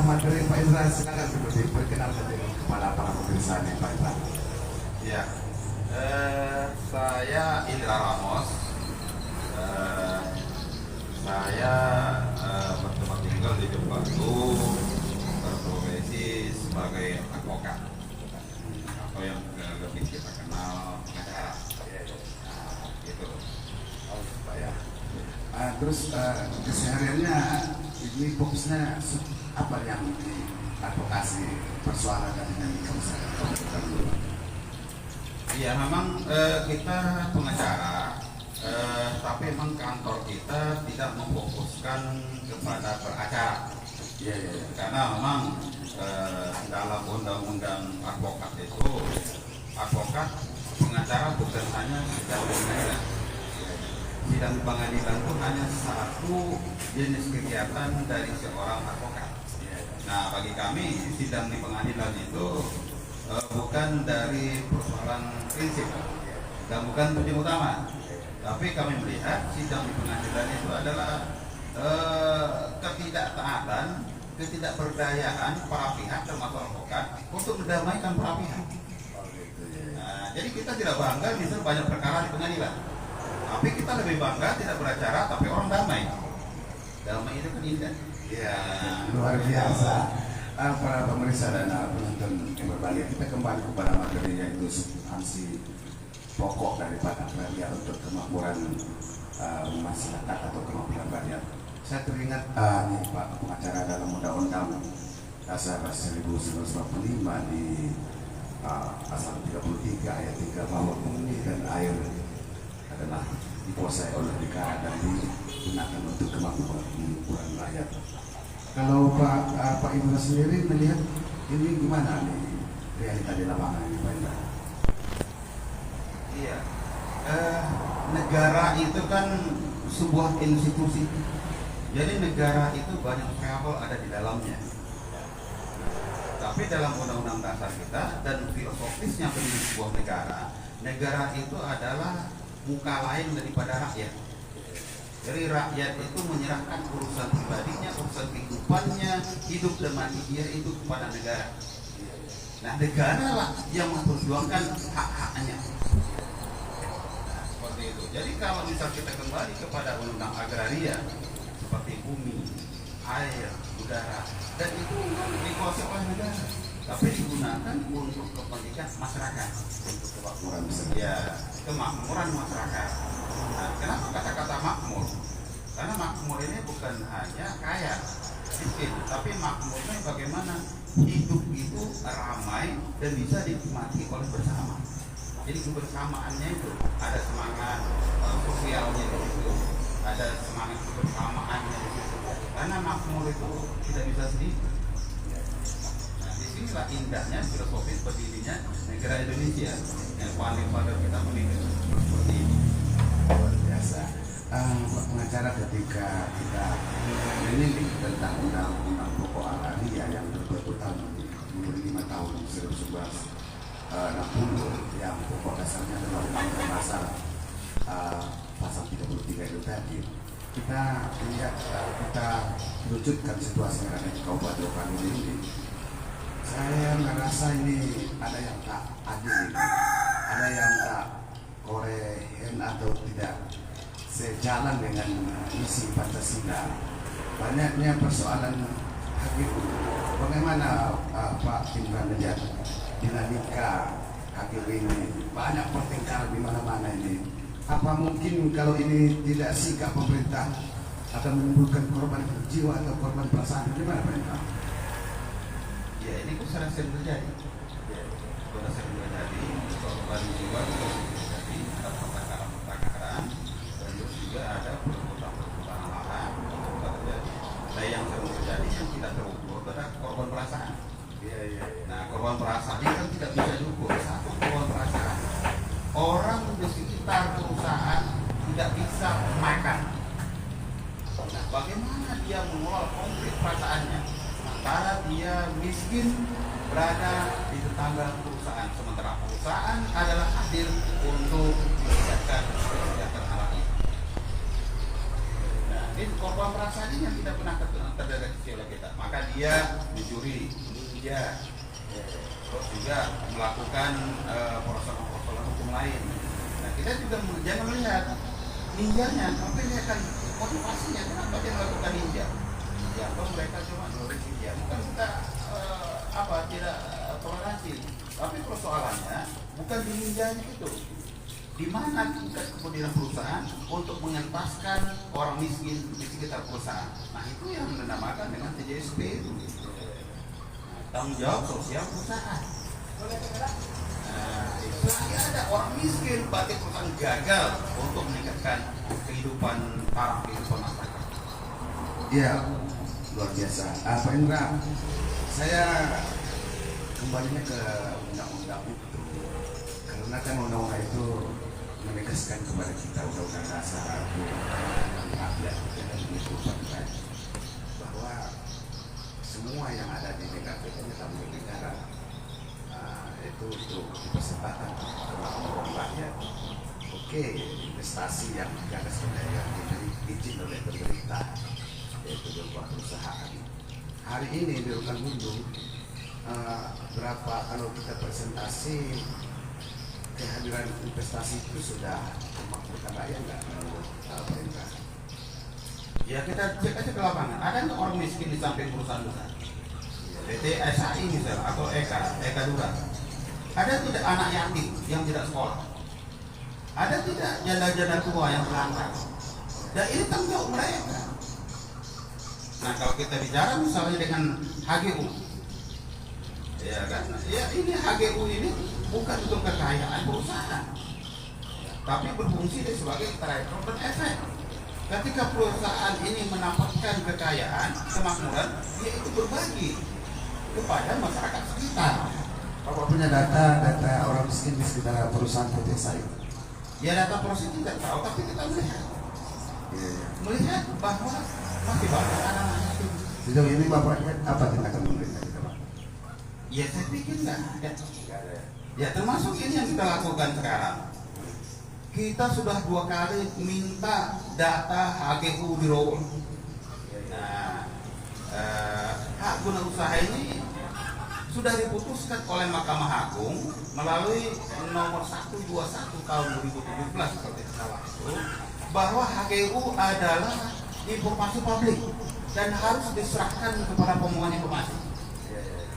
materi Pak Indra, silakan diperkenalkan dengan kepada para pemirsa nih Pak Indra. Ya, saya Indra Ramos. Saya bertempat tinggal di Batu, berprofesi sebagai advokat atau yang lebih kita kenal pengacara. Gitu. Oh, Pak ya. Terus kesehariannya ini fokusnya apa yang di advokasi persoalan dan dinamika masyarakat? Iya, memang kita pengacara, tapi memang kantor kita tidak memfokuskan kepada beracara. Iya. Karena memang dalam undang-undang advokat itu, advokat pengacara bukan hanya sidang pengadilan. Sidang pengadilan itu hanya satu jenis kegiatan dari seorang advokat. Nah, bagi kami sidang di pengadilan itu bukan dari persoalan prinsip dan bukan tujuan utama, tapi kami melihat sidang di pengadilan itu adalah ketidaktaatan, ketidakberdayaan para pihak termasuk advokat untuk mendamaikan para pihak. Nah, jadi kita tidak bangga misal banyak perkara di pengadilan, tapi kita lebih bangga tidak beracara tapi orang damai. Damai itu kan indah. Ya, luar biasa. Para pemirsa dan penonton yang berbahagia, kita kembali kepada materi yaitu substansi pokok daripada rakyat untuk kemakmuran masyarakat atau kemakmuran rakyat. Saya teringat nih Pak pengacara dalam Undang-Undang Dasar 1945 di pasal 33 ayat 3 bahwa bumi dan air adalah dikuasai oleh negara dan digunakan untuk kemakmuran rakyat. Kalau Pak Indra sendiri melihat ini gimana nih realita di lapangan ini Pak Indra? Iya, negara itu kan sebuah institusi. Jadi negara itu banyak variabel ada di dalamnya. Tapi dalam undang-undang dasar kita dan filosofisnya pendiri sebuah negara, negara itu adalah muka lain daripada rakyat. Jadi rakyat itu menyerahkan urusan pribadinya, urusan kehidupannya, hidup dan mati dia itu kepada negara. Nah, negara lah yang memperjuangkan hak-haknya. Nah, seperti itu. Jadi kalau misal kita kembali kepada undang agraria seperti bumi, air, udara, dan itu dikuasai oleh negara, tapi digunakan untuk kepentingan masyarakat, untuk kemakmuran kemakmuran masyarakat. Nah, kenapa kata-kata makmur? Karena makmur ini bukan hanya kaya, miskin, tapi makmurnya bagaimana hidup itu ramai dan bisa dinikmati oleh bersama. Jadi kebersamaannya itu ada semangat sosialnya di situ, ada semangat kebersamaannya di situ. Karena makmur itu tidak bisa sendiri. Nah, disinilah indahnya filosofis berdirinya negara Indonesia yang paling pada kita mendidik seperti ini. Luar biasa. Pengacara ketika kita meneliti tentang undang-undang pokok agraria yang terbentuk tahun 5 tahun 1960 yang pokok dasarnya adalah undang-undang dasar pasal 33 itu tadi, kita lihat kita wujudkan situasi yang ada di Kabupaten Okan ini. Saya merasa ini ada yang tak adil ini, ada yang tak korehen atau tidak sejalan dengan misi Pancasila. Banyaknya persoalan hakim. Bagaimana Pak Indra melihat dinamika hakim ini? Banyak pertengkaran di mana-mana ini. Apa mungkin kalau ini tidak sikap pemerintah akan menimbulkan korban jiwa atau korban perasaan? Gimana Pak Indra? Ya, ini kok sering terjadi. Sudah sering terjadi korban jiwa, terjadi ada pertengkaran, dan juga ada perebutan lahan terjadi. Nah, yang sering terjadi yang tidak terukur adalah korban perasaan. Nah, korban perasaan ini kan tidak bisa diukur. Satu korban perasaan, orang di sekitar perusahaan tidak bisa makan. Nah, bagaimana dia mengelola konflik perasaannya? Sementara dia miskin berada di tetangga perusahaan, sementara perusahaan adalah hadir untuk meningkatkan kesejahteraan rakyat. Nah, korban perasaan ini yang tidak pernah terdeteksi oleh kita. Maka dia mencuri, dia terus juga melakukan persoalan hukum lain. Nah, kita juga jangan melihat ninjanya, tapi lihatkan motivasinya kenapa dia melakukan ninja. Ya, atau mereka cuma nulis dia. Bukan kita tidak toleransi, tapi persoalannya bukan di ninjanya itu. Di mana tingkat kepedulian perusahaan untuk mengentaskan orang miskin di sekitar perusahaan. Nah, itu yang dinamakan dengan TJSP itu. Tanggung jawab sosial perusahaan. Selagi ada orang miskin, berarti perusahaan gagal untuk meningkatkan kehidupan masyarakat. Ya, luar biasa. Pak Indra, saya kembalinya ke undang-undang itu, karena kan undang-undang itu menegaskan kepada kita undang-undang dasar 1945 bahwa semua yang ada di negara kita ini adalah milik negara. Itu untuk dipersembahkan kepada rakyat. Oke, investasi yang digagas oleh yang diberi izin oleh pemerintah, yaitu berupa perusahaan. Hari ini di Rokan Gunung, berapa kalau kita presentasi kehadiran investasi itu sudah memakmurkan rakyat nggak menurut pemerintah? Ya, kita cek aja ke lapangan. Ada nggak orang miskin di samping perusahaan besar? PT SAI misalnya atau Eka Dura. Ada tidak anak yatim yang tidak sekolah? Ada tidak janda-janda tua yang terlantar? Dan ini tanggung jawab mereka. Nah, kalau kita bicara misalnya dengan HGU, ya kan? Ya, ini HGU ini bukan untuk kekayaan perusahaan, tapi berfungsi sebagai trigger dan efek. Ketika perusahaan ini mendapatkan kekayaan, kemakmuran, dia itu berbagi kepada masyarakat sekitar. Bapak punya data orang miskin di sekitar perusahaan PT SAI? Ya, data proses tidak tahu, tapi kita melihat, melihat bahwa masih banyak anak-anak itu. Sejauh ini Bapak apa tindakan pemerintah kita, Pak? Ya, saya pikir nggak ada. Ya, termasuk ini yang kita lakukan sekarang. Kita sudah 2 kali minta data HGU di Rowo. Nah, hak guna usaha ini sudah diputuskan oleh Mahkamah Agung melalui nomor 121 tahun 2017 kalau tidak salah itu, bahwa HGU adalah informasi publik dan harus diserahkan kepada pemohon informasi.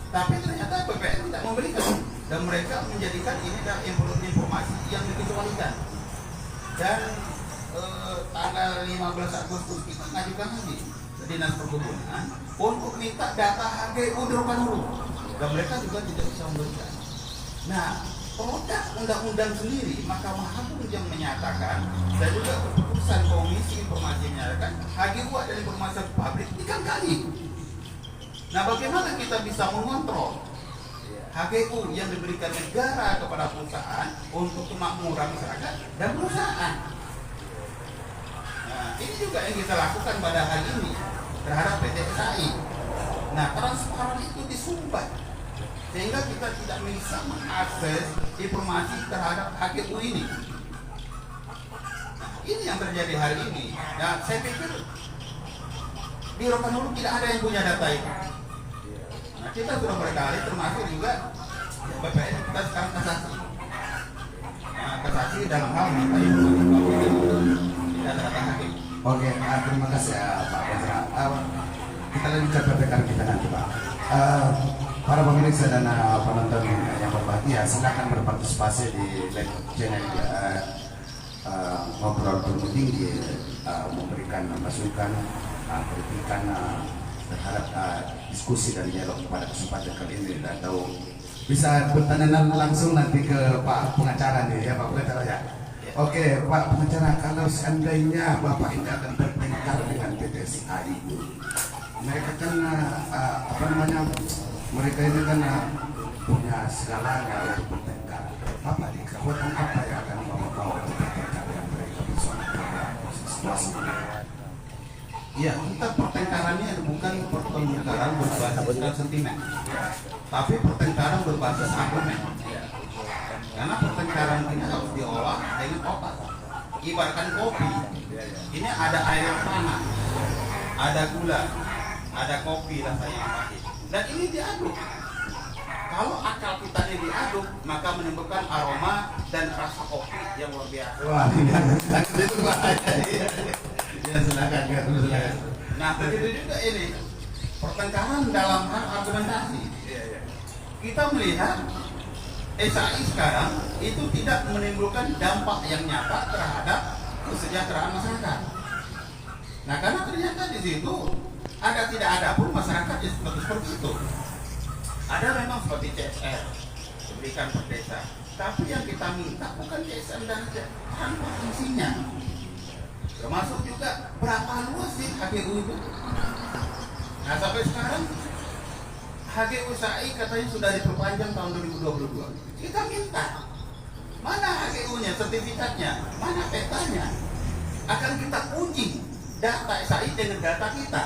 Tapi ternyata BPN tidak memberikan dan mereka menjadikan ini adalah informasi yang dikecualikan. Dan tanggal 15 Agustus kita mengajukan lagi ke Dinas Perkebunan untuk minta data HGU di Rokan Hulu. Dan mereka juga tidak bisa memberikan. Nah, produk undang-undang sendiri, Mahkamah Agung yang menyatakan dan juga keputusan Komisi Informasi menyatakan HGU adalah informasi publik dikali. Nah, bagaimana kita bisa mengontrol HGU yang diberikan negara kepada perusahaan untuk kemakmuran masyarakat dan perusahaan? Nah, ini juga yang kita lakukan pada hari ini terhadap PT SAI. Nah, transparan itu disumbat sehingga kita tidak bisa mengakses informasi terhadap HGU ini. Nah, ini yang terjadi hari ini. Dan saya pikir di Rokan Hulu tidak ada yang punya data itu. Nah, kita sudah berkali termasuk juga BPN kita sekarang kasasi. Nah, kasasi dalam hal minta informasi data HGU. Oke, terima kasih Pak Pedra. Kita lanjutkan perbincangan kita nanti, Pak. Para pemirsa dan penonton yang berbahagia, silakan berpartisipasi di live channel Ngobrol Ilmu Tinggi, memberikan masukan, kritikan terhadap diskusi dan dialog pada kesempatan kali ini, atau bisa bertanya langsung nanti ke Pak pengacara nih ya, Pak pengacara ya. Oke, Pak pengacara, kalau seandainya Bapak ini akan bertengkar dengan PT SAI, mereka kan mereka ini kan punya segalanya untuk bertengkar. Apa nih kekuatan apa yang akan bawa untuk bertengkar dengan mereka bersama situasi ini? Ya, kita pertengkarannya bukan pertengkaran berbasis sentimen, tapi pertengkaran berbasis argumen. Karena pertengkaran ini harus diolah dengan otak. Ibaratkan kopi, ini ada air yang panas. ada gula, ada kopi rasanya yang pahit. Dan ini diaduk. Kalau akal kita ini diaduk, maka menimbulkan aroma dan rasa kopi yang luar biasa. Wah, itu bahaya. Ya silakan. Nah, begitu juga ini pertengkaran dalam hal argumentasi. Kita melihat SAI sekarang itu tidak menimbulkan dampak yang nyata terhadap kesejahteraan masyarakat. Nah, karena ternyata di situ tidak ada pun masyarakat yang seperti itu. Ada memang seperti CSR diberikan per desa, tapi yang kita minta bukan CSR dan tanpa fungsinya. Termasuk juga berapa luas sih HGU itu? Nah, sampai sekarang HGU SAI katanya sudah diperpanjang tahun 2022. Kita minta mana HGU-nya, sertifikatnya, mana petanya? Akan kita uji data SAI dengan data kita.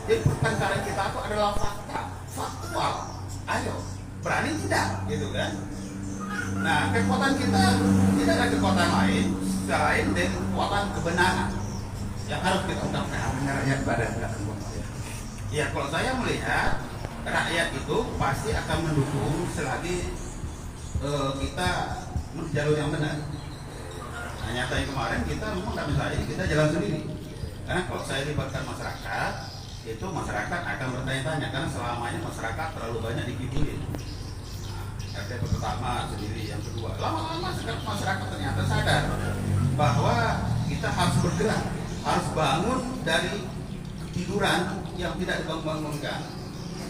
Jadi pertengkaran kita itu adalah faktual. Ayo, berani tidak, gitu kan? Nah, kekuatan kita tidak ada kekuatan lain selain dari kekuatan kebenaran yang harus kita ungkapkan. Rakyat pada enggak. Ya, kalau saya melihat rakyat itu pasti akan mendukung selagi kita menuju jalur yang benar. Nah, nyatanya kemarin kita memang tidak bisa, kita jalan sendiri. Karena kalau saya libatkan masyarakat, itu masyarakat akan bertanya-tanya karena selamanya masyarakat terlalu banyak dikibulin. RT pertama sendiri, yang kedua. Lama-lama masyarakat ternyata sadar bahwa kita harus bergerak, harus bangun dari tiduran yang tidak dibangun-bangunkan.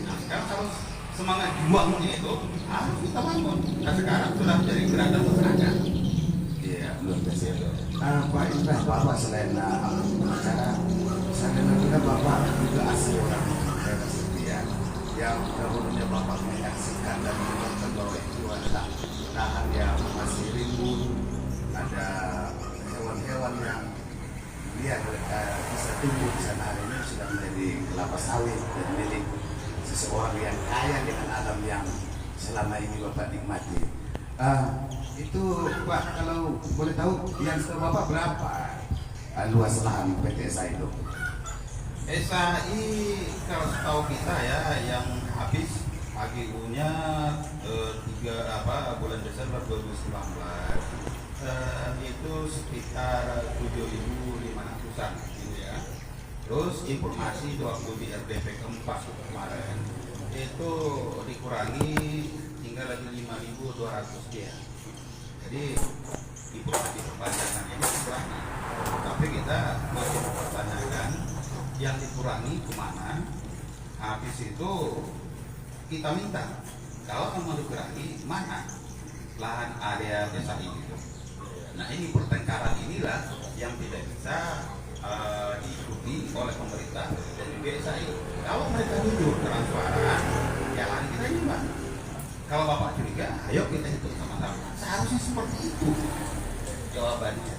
Nah, sekarang harus semangat juangnya itu harus kita bangun. Nah, sekarang sudah menjadi gerakan masyarakat. Iya, luar biasa. Pak Indra, Bapak selain acara, saya dengar Bapak juga asli orang daerah Setia yang dahulunya Bapak menyaksikan dan menonton bahwa itu adalah lahan yang masih rimbun, ada hewan-hewan yang dia bisa tumbuh di sana. Hari ini sudah menjadi kelapa sawit dan milik seseorang yang kaya dengan alam yang selama ini Bapak nikmati. Itu Pak, kalau boleh tahu yang setahu Bapak berapa luas lahan PT SAI itu? SAI kalau setahu kita ya yang habis HGU-nya bulan Desember 2019 itu sekitar 7.500-an gitu ya. Terus informasi waktu di RDP keempat kemarin itu dikurangi tinggal lagi 5.200 dia. Jadi informasi perpanjangan ini dikurangi. Tapi kita masih mempertanyakan yang dikurangi kemana. Habis itu kita minta kalau mau dikurangi mana lahan area desa ini. Nah, ini pertengkaran inilah yang tidak bisa diikuti oleh pemerintah dan juga SAI. Kalau mereka jujur transparan, ya hari kita nyumbang. Kalau Bapak curiga, ayo kita hitung sama-sama. Seharusnya seperti itu jawabannya.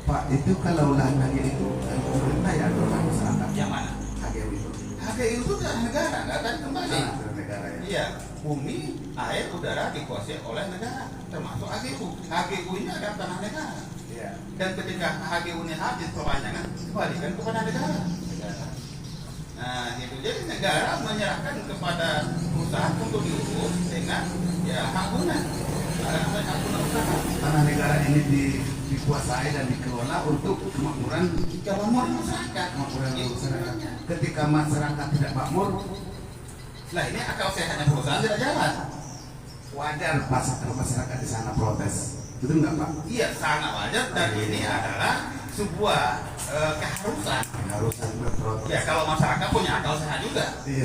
Pak, itu kalau lahan HGU itu pemerintah ya atau masyarakat? Yang mana? HGU itu. HGU itu tanah negara, nggak akan kembali. Negara ya. Iya, bumi, air, udara dikuasai oleh negara, termasuk HGU. HGU ini adalah tanah negara. Iya. Dan ketika HGU ini habis perpanjangan, kembalikan kepada negara. Nah, gitu. Jadi negara menyerahkan kepada perusahaan untuk diurus dengan ya hak guna. Ada namanya hak guna usaha. Tanah negara ini dikuasai dan dikelola untuk kemakmuran masyarakat. Masyarakat. Ketika masyarakat tidak makmur, Nah, ini akal sehatnya perusahaan tidak jalan. wajar masyarakat di sana protes. Betul nggak Pak? Iya, sangat wajar dan ini adalah sebuah keharusan. Keharusan berprotes. Ya, kalau masyarakat punya akal sehat juga. Iya.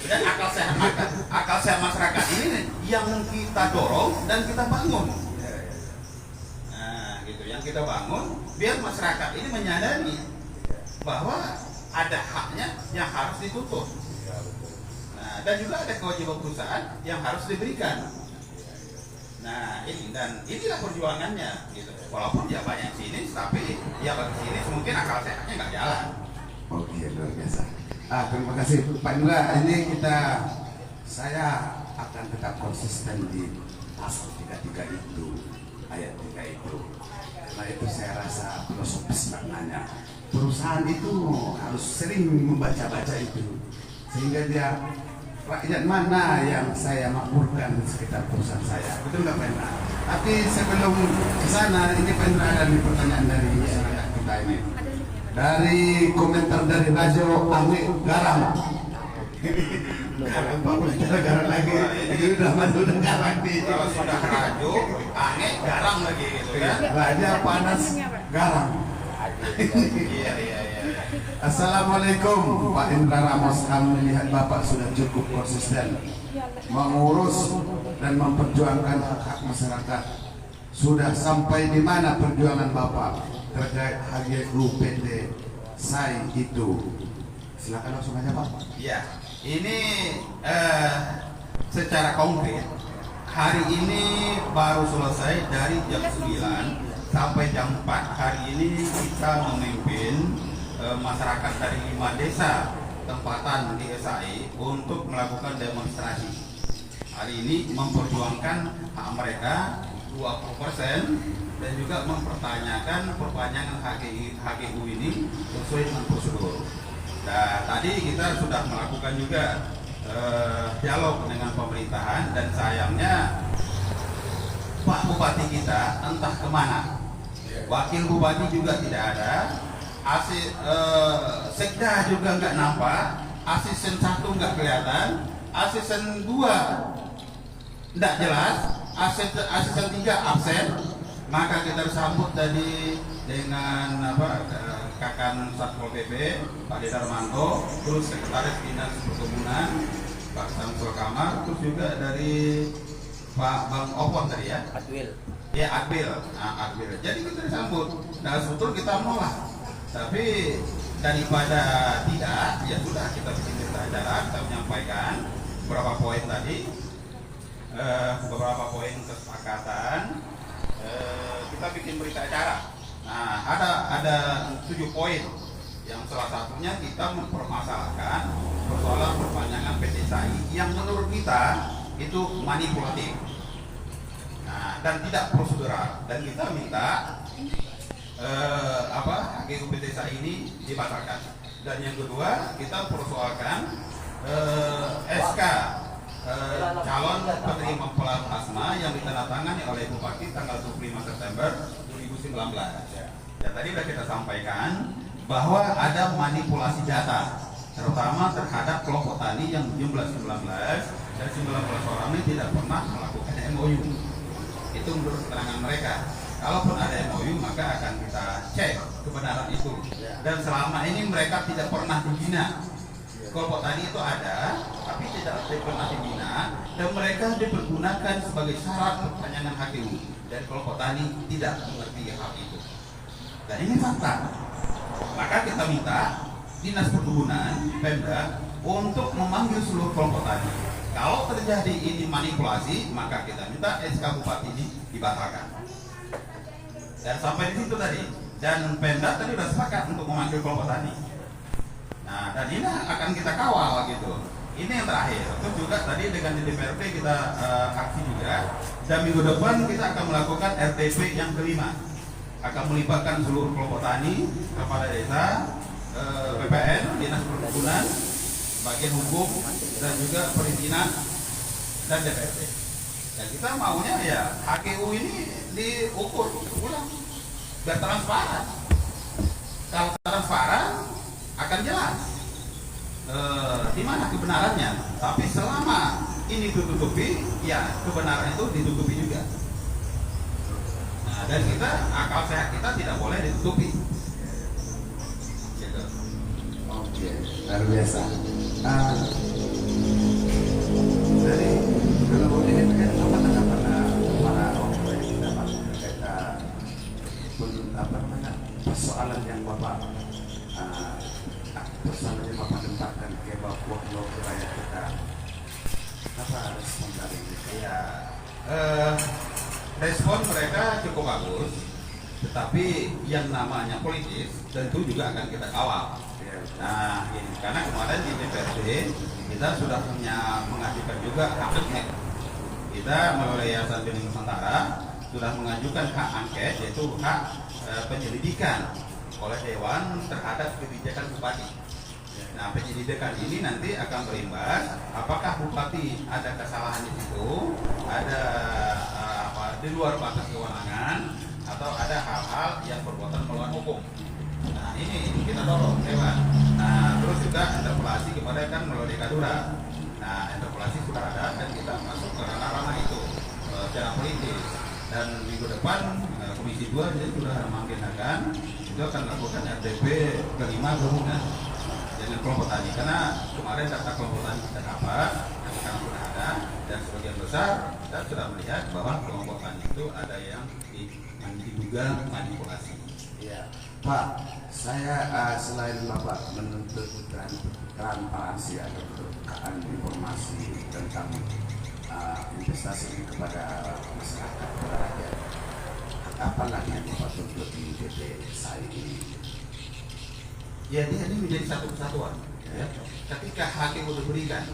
Dan akal sehat masyarakat ini yang kita dorong dan kita bangun. Nah, gitu. Yang kita bangun biar masyarakat ini menyadari bahwa ada haknya yang harus dituntut. Nah, dan juga ada kewajiban perusahaan yang harus diberikan. Nah, ini dan inilah perjuangannya gitu. Walaupun dia banyak sini, tapi ya bagi sini mungkin akal sehatnya nggak jalan. Oke, luar biasa. Terima kasih Pak Indra. Ini saya akan tetap konsisten di pasal 33 itu. ayat 3 itu. Karena itu saya rasa filosofis maknanya. Perusahaan itu harus sering membaca-baca itu, sehingga dia rakyat mana yang saya makmurkan di sekitar perusahaan saya. Betul nggak Pak Indra? Tapi sebelum ke sana, ini Pak Indra ada nih pertanyaan dari masyarakat kita ini. Dari komentar dari Rajo Anggi Garam. Garam lagi, ini udah mandu udah garam di. Kalau sudah Rajo, Anggi garam lagi gitu kan? Raja panas garam. Iya, iya, iya. Assalamualaikum Pak Indra Ramos. Kami melihat Bapak sudah cukup konsisten mengurus dan memperjuangkan hak-hak masyarakat. Sudah sampai di mana perjuangan Bapak terkait HGU PT SAI itu? Silakan langsung aja Pak. Ya, ini secara konkret hari ini baru selesai dari jam 9 sampai jam 4. Hari ini kita memimpin masyarakat dari 5 desa tempatan di SAI untuk melakukan demonstrasi. Hari ini memperjuangkan hak mereka 20% dan juga mempertanyakan perpanjangan HGU ini sesuai dengan prosedur. Nah, tadi kita sudah melakukan juga dialog dengan pemerintahan, dan sayangnya Pak Bupati kita entah kemana, Wakil Bupati juga tidak ada, Sekda juga nggak nampak, asisten 1 nggak kelihatan, asisten 2 nggak jelas, asisten 3 absen. Maka kita sambut tadi dengan Kakan Satpol PP Pak Dedarmanto, terus Sekretaris Dinas Perkebunan Pak Samsul Kamar, terus juga dari Pak Bang Opon tadi ya, Adwil. Ya Adwil, Adwil. Jadi kita disambut. Nah sebetulnya kita menolak, tapi daripada tidak, ya sudah kita bikin berita acara, kita menyampaikan beberapa poin tadi, beberapa poin kesepakatan. Kita bikin berita acara. Nah, ada 7 poin. Yang salah satunya kita mempermasalahkan persoalan perpanjangan PT SAI yang menurut kita itu manipulatif, nah, dan tidak prosedural, dan kita minta HGU PT SAI ini dibatalkan. Dan yang kedua, kita persoalkan SK calon penerima plasma yang ditandatangani oleh Bupati tanggal 25 September 2019. Ya, tadi sudah kita sampaikan bahwa ada manipulasi data, terutama terhadap kelompok tani yang jumlah 19 dan 19 orang ini tidak pernah melakukan MOU. Itu menurut keterangan mereka. Kalaupun ada MOU, maka akan kita cek kebenaran itu. Dan selama ini mereka tidak pernah dibina. Kelompok tani itu ada, tapi tidak pernah dibina, dan mereka dipergunakan sebagai syarat perpanjangan HGU, dan kelompok tani tidak mengerti hal itu. Dan ini fakta. Maka kita minta Dinas Perkebunan, Pemda, untuk memanggil seluruh kelompok tani. Kalau terjadi ini manipulasi, maka kita minta SK Bupati ini dibatalkan. Dan sampai di situ tadi. Dan Pemda tadi sudah sepakat untuk memanggil kelompok tani. Nah, dan ini akan kita kawal gitu. Ini yang terakhir. Terus juga tadi dengan DPRD kita aksi juga. Dan minggu depan kita akan melakukan RTP yang kelima. Akan melibatkan seluruh kelompok tani, kepala desa, BPN, Dinas Perkebunan, bagian hukum, dan juga perizinan, dan DPRD. Dan kita maunya ya HGU ini diukur ulang biar transparan. Kalau transparan akan jelas di mana kebenarannya. Tapi selama ini ditutupi, ya kebenaran itu ditutupi juga. Nah, dan kita akal sehat kita tidak boleh ditutupi. Gitu. Oke, luar biasa. Dari kalau ini kan apa tanggapan para orang kita terkait persoalan yang Bapak persoalan yang Bapak tempatkan ke bawah wilayah kita, apa respon dari ini? Ya, respon mereka cukup bagus, tetapi yang namanya politis tentu juga akan kita kawal. Nah, ini karena kemarin di DPRD kita sudah punya mengajukan juga hak angket. Kita melalui Yayasan Benih Nusantara sudah mengajukan hak angket, yaitu hak penyelidikan oleh Dewan terhadap kebijakan Bupati. Nah, penyelidikan ini nanti akan berimbas apakah Bupati ada kesalahan di situ, ada di luar batas kewenangan, atau ada hal-hal yang perbuatan melawan hukum. Nah, ini kita dorong Dewan. Nah, terus juga interpelasi kepada kan melalui Kadura. Nah, interpelasi sudah ada dan kita masuk ke ranah-ranah itu secara politis. Dan minggu depan Komisi 2 dia sudah mengagendakan itu akan melakukan RDP kelima gabungan dengan kelompok tani, karena kemarin data kelompok tani kita dapat, sekarang sudah ada, dan sebagian besar kita sudah melihat bahwa kelompok tani itu ada yang diduga manipulasi. Ya, Pak, saya selain Bapak menuntut transparansi atau keterbukaan informasi tentang investasi ini kepada masyarakat, kepada rakyat, apa lagi yang Bapak tuntut di PT SAI ini? Ya, dia ini menjadi satu kesatuan. Ya. Ketika hakim udah berikan,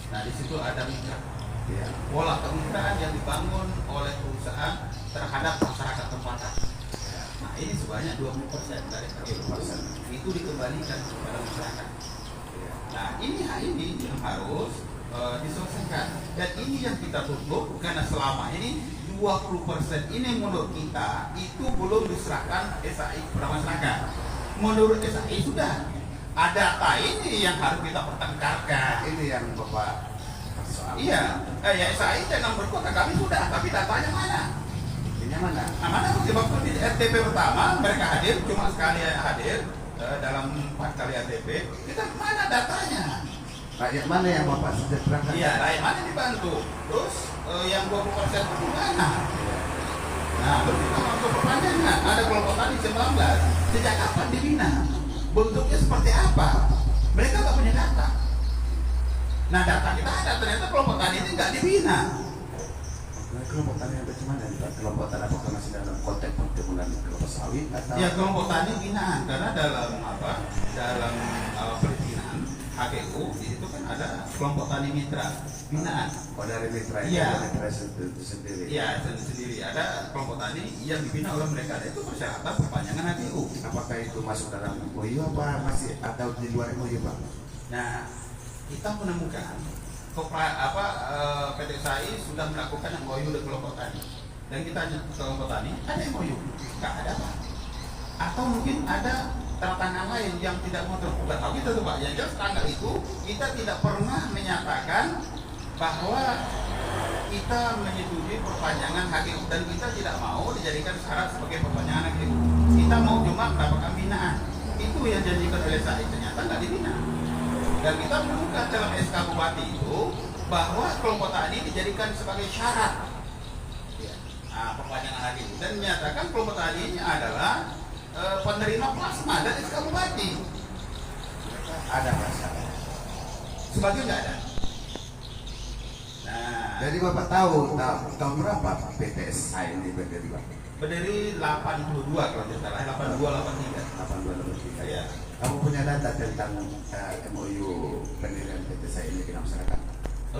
nah di situ ada mitra. Ya. Pola kemitraan yang dibangun oleh perusahaan terhadap masyarakat tempatan. Nah, ini sebanyak 20% dari 20%. Itu dikembalikan kepada masyarakat. Nah, ini yang harus diselesaikan. Dan ini yang kita tuntut karena selama ini 20% ini menurut kita itu belum diserahkan SAI kepada masyarakat. Menurut SAI sudah ada data ini yang harus kita pertengkarkan. Ini yang Bapak persoalkan. Iya, SAI jangan berkota kami sudah, tapi datanya mana? Ini mana? Nah, mana waktu di RTP pertama mereka hadir, cuma sekali hadir dalam 4 kali RTP, kita mana datanya? Rakyat mana yang Bapak sejahterakan? Iya, rakyat mana dibantu? Terus yang 20% itu mana? Nah, terus kita masuk pertanyaannya, ada kelompok tani 19, sejak kapan dibina? Bentuknya seperti apa? Mereka nggak punya data. Nah, data kita ada, ternyata kelompok tani ini nggak dibina. Nah, kelompok tani yang bagaimana? Kelompok tani apakah masih dalam konteks perkebunan kelapa sawit atau? Ya, kelompok tani binaan, karena dalam perizinan HGU itu kan ada kelompok tani mitra binaan. Oh, dari mitra itu, Iya. mitra itu sendiri. Iya, sendiri ada kelompok tani yang dibina oleh mereka. Itu persyaratan perpanjangan HGU. Apakah itu masuk dalam MOU apa masih atau di luar MOU, Pak? Nah, kita menemukan PT SAI sudah melakukan MOU dengan kelompok tani. Dan kita tanya ke kelompok tani, ada MOU? Nggak ada, Pak. Atau mungkin ada tanda tangan lain yang tidak mau terbuka. Tahu kita tuh, Pak. Yang jelas tanggal itu kita tidak pernah menyatakan bahwa kita menyetujui perpanjangan HGU dan kita tidak mau dijadikan syarat sebagai perpanjangan HGU. Kita mau cuma mendapatkan binaan. Itu yang dijanjikan oleh SAI, ternyata nggak dibina. Dan kita menemukan dalam SK Bupati itu bahwa kelompok tani dijadikan sebagai syarat perpanjangan HGU dan menyatakan kelompok tani ini adalah penerima plasma dan SK Bupati. Ada masalah. Sebagian nggak ada. Nah, Jadi Bapak tahu tahun berapa PTSI ini berdiri, Pak? berdiri 82 kalau tidak salah, 82 83. 82 Ya. Kamu punya data tentang MOU pendirian PTSI ini ke masyarakat?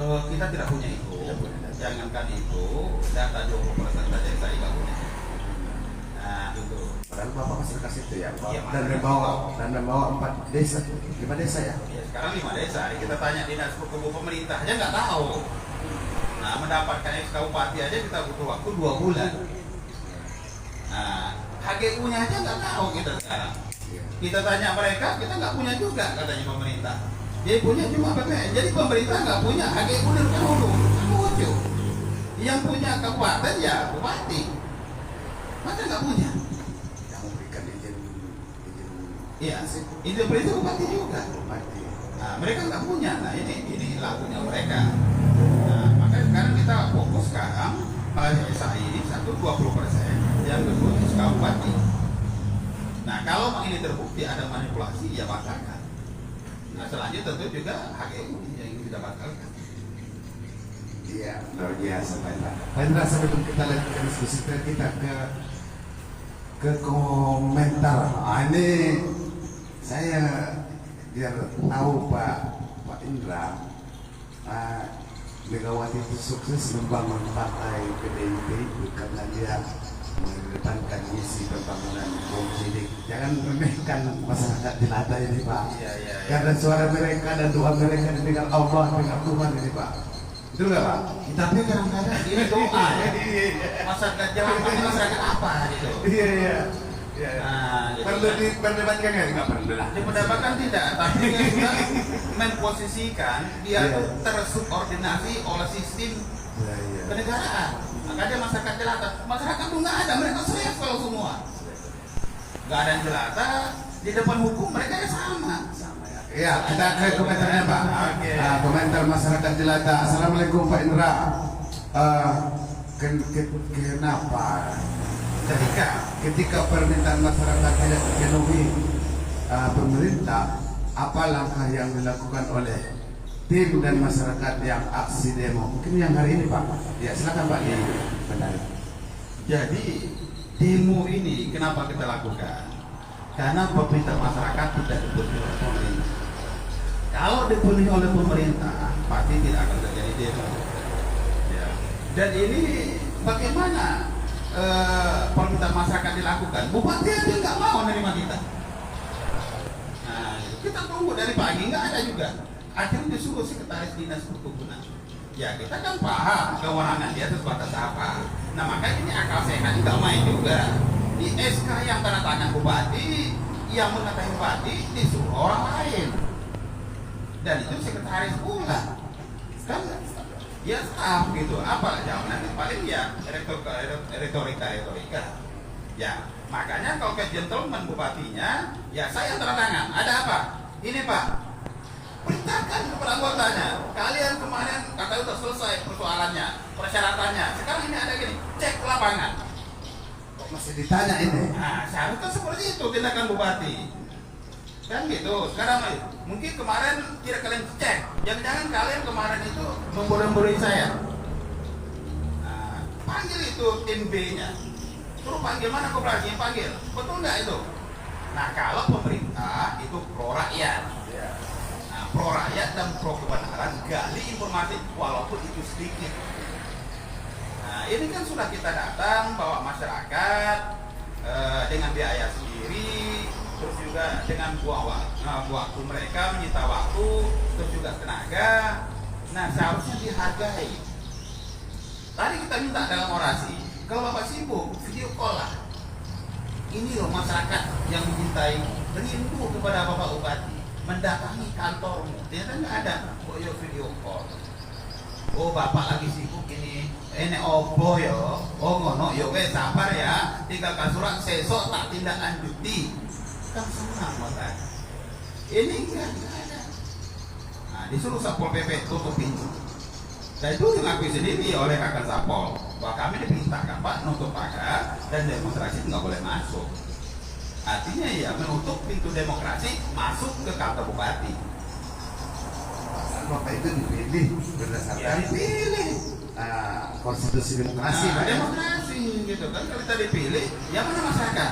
Kita tidak punya itu. Tidak punya data. Jangankan itu, data 20% saja saya nggak punya. Nah, itu. Padahal Bapak masyarakat itu ya, Pak. Iya, Dan membawa 4 desa, 5 desa ya. Ya, sekarang 5 desa. Kita tanya dinas perkebunan pemerintah aja nggak tahu. Nah, mendapatkan SK Bupati aja kita butuh waktu 2 bulan. Nah, HGU-nya aja nggak tahu kita sekarang. Iya. Kita tanya mereka, kita nggak punya juga katanya pemerintah. Dia punya cuma BPN. Jadi pemerintah nggak punya HGU dari dahulu. Lucu. Yang punya kabupaten ya bupati. Masa nggak punya? Yang memberikan izin Iya, itu perintah bupati juga. bupati. Nah, mereka nggak punya. Nah, ini lakunya mereka. Nah, makanya sekarang kita fokus sekarang SAI ini 20%, yang kedua SK Bupati. Nah, kalau ini terbukti ada manipulasi, ya batalkan. Nah, selanjutnya tentu juga HGU yang itu kita batalkan. Iya, luar biasa Pak Indra. Pak Indra, sebelum kita lanjutkan diskusi kita ke komentar. Ini saya biar tahu Pak Indra. Megawati itu sukses membangun partai PDIP karena dia mengedepankan misi pembangunan kaum cilik. Jangan remehkan masyarakat jelata ini Pak. Karena suara mereka dan doa mereka didengar Allah, dengar Tuhan ini Pak. Betul nggak Pak? Tapi kadang-kadang ini doa ya. Masyarakat jelata masyarakat apa gitu. Iya. Nah, jadi Perlu diperdebatkan ya? Nggak perlu lah. diperdebatkan tidak, tapi dia sudah memposisikan dia Iya. tuh tersubordinasi oleh sistem Iya. kenegaraan. Makanya masyarakat jelata, masyarakat tuh nggak ada, mereka level semua. Nggak ada yang jelata, di depan hukum mereka ya sama. Ya, kita ke komentarnya Pak. Oke. Komentar masyarakat jelata. Assalamualaikum Pak Indra. Kenapa ketika permintaan masyarakat tidak dipenuhi pemerintah, apa langkah yang dilakukan oleh tim dan masyarakat yang aksi demo? Mungkin yang hari ini Pak. Ya silakan Pak di benar. Jadi demo ini kenapa kita lakukan? Karena permintaan masyarakat tidak dipenuhi oleh pemerintah. Kalau dipenuhi oleh pemerintah, pasti tidak akan terjadi demo. Ya. Dan ini bagaimana permintaan masyarakat dilakukan? Bupati aja nggak mau menerima kita. Nah, kita tunggu dari pagi nggak ada juga. Akhirnya disuruh sekretaris dinas perkebunan. Ya kita kan paham kewenangan dia sebatas apa. Nah makanya ini akal sehat nggak main juga. Di SK yang tanda tangan bupati, yang mengatakan bupati disuruh orang lain. Dan itu sekretaris pula. Kan ya staf gitu. Apa jawabannya paling ya retorika. Ya makanya kalau ke gentleman bupatinya, ya saya tanda tangan. Ada apa? Ini Pak. Perintahkan kepada anggotanya. Kalian kemarin kata udah selesai persoalannya, persyaratannya. Sekarang ini ada gini, cek lapangan. Kok masih ditanya ini? Nah, seharusnya seperti itu tindakan bupati. Kan gitu. Sekarang mungkin kemarin tidak kalian cek. Jangan-jangan kalian kemarin itu membodoh-bodohi saya. Nah, panggil itu tim B-nya. Suruh panggil mana koperasinya panggil. Betul nggak itu? Nah, kalau pemerintah itu pro rakyat. Pro rakyat dan pro kebenaran, gali informasi walaupun itu sedikit. Nah ini kan sudah kita datang bawa masyarakat dengan biaya sendiri, terus juga dengan buang waktu mereka, menyita waktu, terus juga tenaga. Nah seharusnya dihargai. Tadi kita minta dalam orasi, kalau Bapak sibuk, video call lah. Ini loh masyarakat yang mencintai, rindu kepada Bapak Bupati, mendatangi kantormu. Ternyata nggak ada. Oh yo video call. Oh bapak lagi sibuk ini opo yo. Oh ngono yo wes sabar ya. 3 kasurat sesok tak tindak lanjuti. Kan senang makan. Ini enggak ada. Nah disuruh Satpol PP tutup pintu. Dan itu diakui sendiri oleh kakak Satpol bahwa kami diperintahkan Pak nutup pagar dan demonstrasi nggak boleh masuk. Artinya ya menutup pintu demokrasi masuk ke kantor bupati. Bapak itu dipilih berdasarkan Ya dipilih. konstitusi demokrasi Pak ya? Demokrasi gitu kan. Kalau kita dipilih, yang mana masyarakat?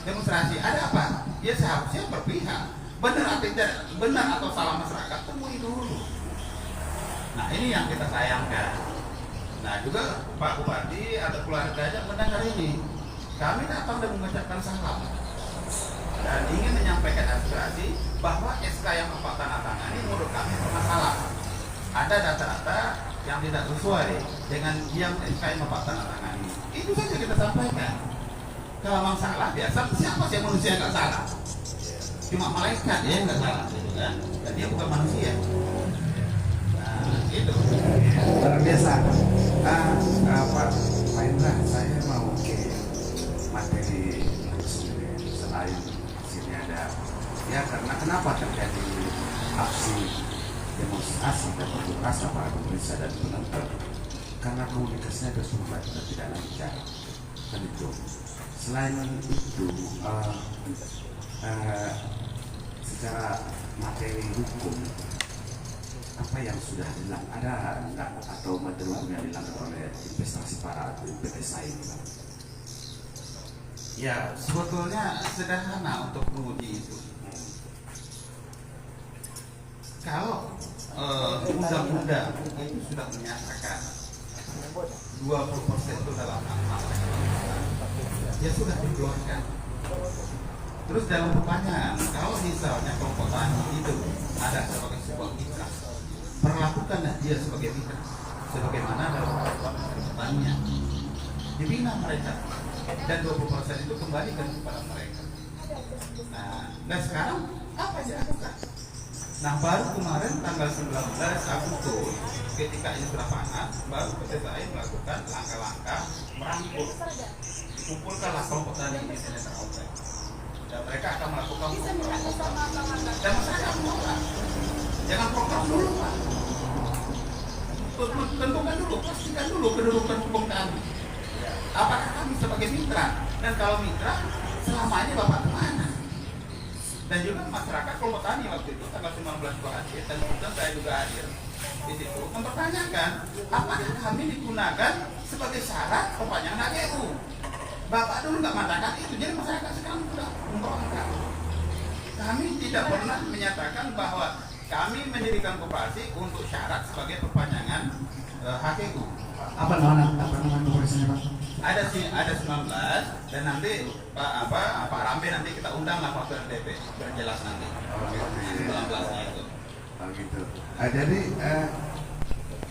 Demonstrasi ada apa? Ya seharusnya berpihak. Benar atau salah masyarakat temui dulu. Nah ini yang kita sayangkan. Nah juga Pak Bupati atau keluarganya mendengar ini. Kami datang dan mengucapkan salam dan ingin menyampaikan aspirasi bahwa SK yang Bapak tanda tangani menurut kami bermasalah. Ada data-data yang tidak sesuai dengan yang SK yang Bapak tanda tangani. Itu saja kita sampaikan. Kalau memang salah, biasa siapa sih yang manusia nggak salah? Cuma malaikat ya nggak salah, gitu kan? Dan dia bukan manusia. Nah, itu. Luar biasa. Pak Indra, saya mau ke materi selain sini ada ya karena kenapa terjadi aksi demonstrasi dan unjuk rasa para pemerintah dan penonton karena komunikasinya bersumbat dan tidak lancar kan itu. Selain itu secara materi hukum apa yang sudah dilakukan ada enggak atau materi hukum yang dilakukan oleh investasi para PTSA ini Pak? Ya, sebetulnya sederhana untuk menguji itu. Kalau undang-undang itu sudah menyatakan 20% itu dalam masa ya sudah dikeluarkan. Terus dalam pertanyaan, kalau misalnya kelompok tani itu ada sebagai sebuah mitra, perlakukanlah dia sebagai mitra, sebagaimana dalam pertanian, dibina mereka, dan 20% itu kembalikan kepada mereka. Nah sekarang apa yang dilakukan? Nah baru kemarin tanggal 19 Agustus ketika ini sudah panas, baru PTSI melakukan langkah-langkah merangkul, dikumpulkanlah kelompok tani di sini terkomplek, dan mereka akan melakukan program. Dan masyarakat menolak. Jangan program dulu Pak, tentukan dulu, pastikan dulu kedudukan hukum kami. Apakah kami sebagai mitra? Dan kalau mitra, selamanya Bapak kemana? Dan juga masyarakat kelompok tani waktu itu tanggal 19 itu hadir, dan kemudian saya juga hadir di situ mempertanyakan apakah kami digunakan sebagai syarat perpanjangan HGU. Bapak dulu nggak mengatakan itu, jadi masyarakat sekarang sudah memperangkat. Kami tidak pernah menyatakan bahwa kami mendirikan koperasi untuk syarat sebagai perpanjangan HGU. Apa nama koperasinya Pak? Ada 19 dan nanti Pak Rambe nanti kita undang lah Pak RDP berjelas nanti. Oh gitu. 19-nya itu. Oh gitu. Jadi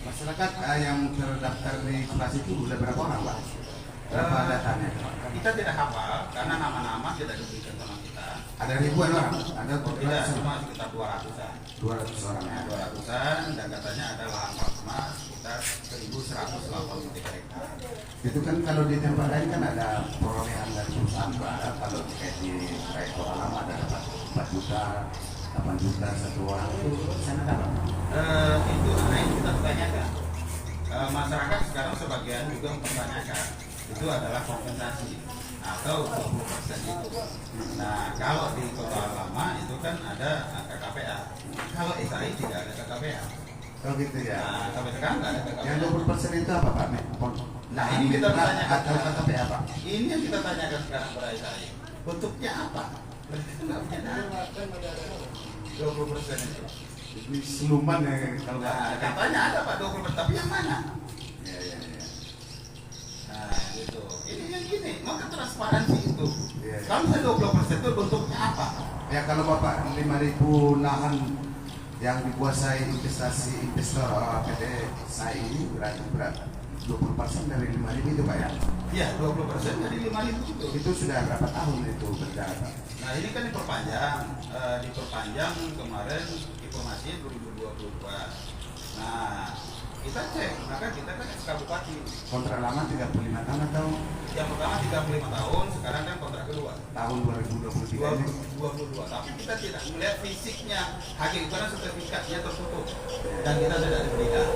masyarakat yang terdaftar di koperasi itu udah berapa orang Pak? Berapa datanya? Kita tidak hafal karena nama-nama tidak diberikan sama kita. Ada ribuan orang? Ada Tidak, cuma sekitar 200-an. 200 orang ya. 200-an dan katanya ada lahan emas sekitar 1.183 hektar. Itu kan kalau di tempat lain kan ada perolehan dari perusahaan Pak. Kalau kayak di Kota Lama ada dapat 4 juta, 8 juta satu orang itu sana dapat. Itu yang kita tanyakan. Masyarakat sekarang sebagian juga mempertanyakan itu adalah kompensasi atau 20% itu. Nah kalau di Kota Lama itu kan ada KKPA. Kalau SAI tidak ada KKPA. Oh gitu ya. Nah sampai sekarang nggak ada KKPA. Yang 20% itu apa Pak? Nah ini kita tanyakan atau KKPA Pak? Ini yang kita tanyakan sekarang pada SAI. Bentuknya apa? Mereka nggak punya data. 20% itu. Ini siluman ya kalau Nah, katanya ada Pak 20%, tapi yang mana? Ya. Nah, gitu. Ini yang gini, maka transparansi itu. Iya. Kalau misalnya 20% itu bentuknya apa? Ya kalau Bapak 5.000 lahan yang dikuasai investor PT SAI ini berarti 20% dari 5.000 itu Pak ya? Iya, 20% dari 5.000 itu. Itu sudah berapa tahun itu berjalan Pak? Nah, ini kan diperpanjang kemarin informasinya 2022. Nah, kita cek, maka kita kan SK Bupati. Kontrak lama 35 tahun atau Yang pertama 35 tahun, sekarang kan kontrak kedua. tahun 2023 ini? 2022. Tapi kita tidak melihat fisiknya HGU karena sertifikatnya tertutup dan kita tidak diberikan.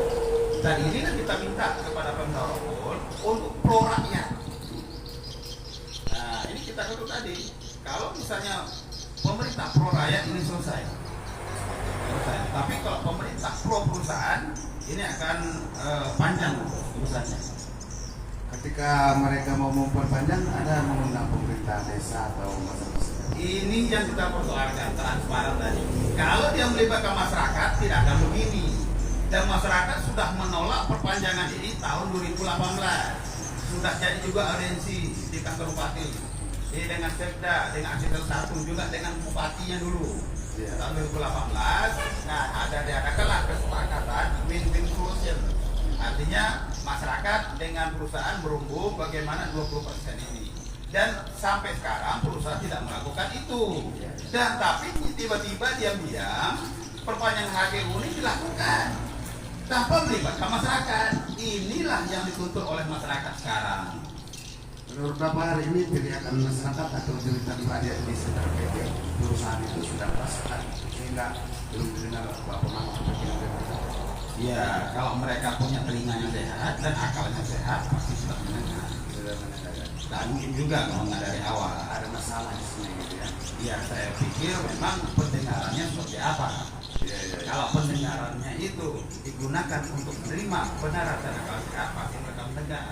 Dan ini kan kita minta kepada Pemda Rombol untuk pro rakyat. Nah, ini kita katakan tadi, kalau misalnya pemerintah pro rakyat ini selesai. Tapi kalau pemerintah pro perusahaan ini akan panjang urusannya. Ketika mereka mau memperpanjang ada mengundang pemerintah desa atau masyarakat. Ini yang kita persoalkan, transparan tadi. Kalau dia melibatkan masyarakat tidak akan begini. Dan masyarakat sudah menolak perpanjangan ini tahun 2018. Sudah jadi juga audiensi di kantor bupati. Ini dengan Sekda, dengan Arsitek 1 juga dengan bupatinya dulu. Tahun 2018. Nah, diadakanlah kesepakatan win-win solution. Artinya masyarakat dengan perusahaan berumbu bagaimana 20% ini. Dan sampai sekarang perusahaan tidak melakukan itu. Dan tapi tiba-tiba diam-diam perpanjangan HGU ini dilakukan tanpa melibatkan masyarakat. Inilah yang dituntut oleh masyarakat sekarang. Beberapa hari ini teriakan masyarakat atau cerita rakyat di sekitar perusahaan itu sudah rasakan sehingga belum dengar pemahaman pikiran. Ya, kalau mereka punya telinganya sehat dan akalnya sehat pasti sudah mendengar. Dan mungkin juga kalau nggak dari awal Ada masalah di sini gitu ya. ya saya pikir memang pendengarannya seperti apa. Kalau pendengarannya itu digunakan untuk menerima kebenaran dan akal sehat pasti mereka mendengar.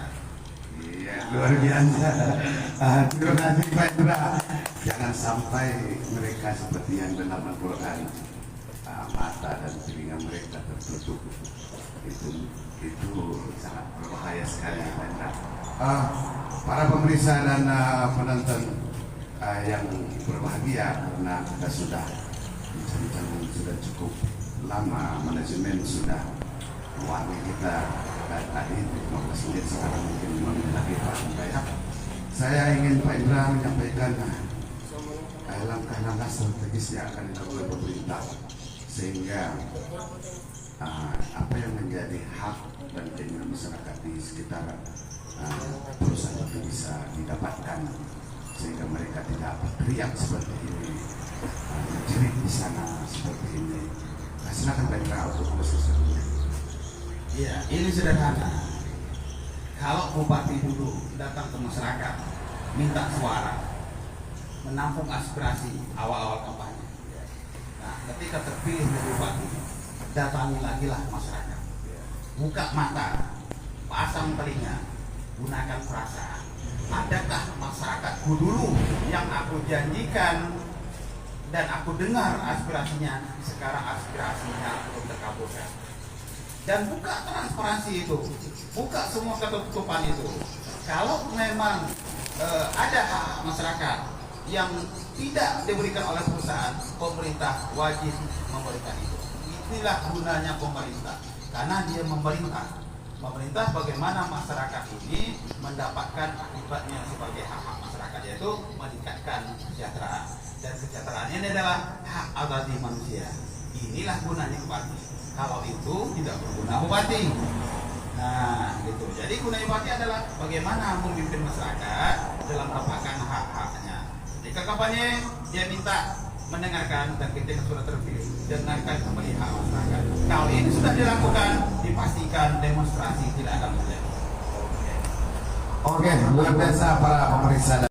Iya, luar biasa. Terima kasih Pak Indra. Jangan sampai mereka seperti yang dalam Al-Quran mata dan telinga mereka tertutup. Itu sangat berbahaya sekali. Para pemirsa dan penonton yang berbahagia, karena kita sudah bincang-bincang sudah cukup lama, manajemen sudah mewangi kita tadi 15 menit, sekarang mungkin 5 menit lagi Pak Indra. Saya ingin Pak Indra menyampaikan langkah-langkah strategis yang akan dilakukan pemerintah sehingga apa yang menjadi hak dan keinginan masyarakat di sekitar perusahaan itu bisa didapatkan, sehingga mereka tidak teriak seperti ini, menjerit di sana seperti ini. Silakan Pak Indra untuk prosesnya. Ya, ini sederhana. Kalau bupati dulu datang ke masyarakat, minta suara, menampung aspirasi awal-awal kampanye. Nah, ketika terpilih menjadi bupati, datangi lagi lah masyarakat. Buka mata, pasang telinga, gunakan perasaan. Adakah masyarakat dulu yang aku janjikan dan aku dengar aspirasinya, sekarang aspirasinya belum terkabulkan? Dan buka transparansi itu, buka semua ketutupan itu. Kalau memang ada hak masyarakat yang tidak diberikan oleh perusahaan, pemerintah wajib memberikan itu. Inilah gunanya pemerintah, karena dia memerintah. Pemerintah bagaimana masyarakat ini mendapatkan akibatnya sebagai hak-hak masyarakat, yaitu meningkatkan kesejahteraan. Dan kesejahteraan ini adalah hak asasi manusia. Inilah gunanya bupati. Kalau itu tidak berguna bupati. Nah, gitu. Jadi guna bupati adalah bagaimana memimpin masyarakat dalam mendapatkan hak-haknya. Jika kampanye dia minta mendengarkan, dan ketika sudah terpilih dengarkan kembali hak masyarakat. Kalau ini sudah dilakukan, dipastikan demonstrasi tidak akan terjadi. Oke, luar biasa para pemeriksa.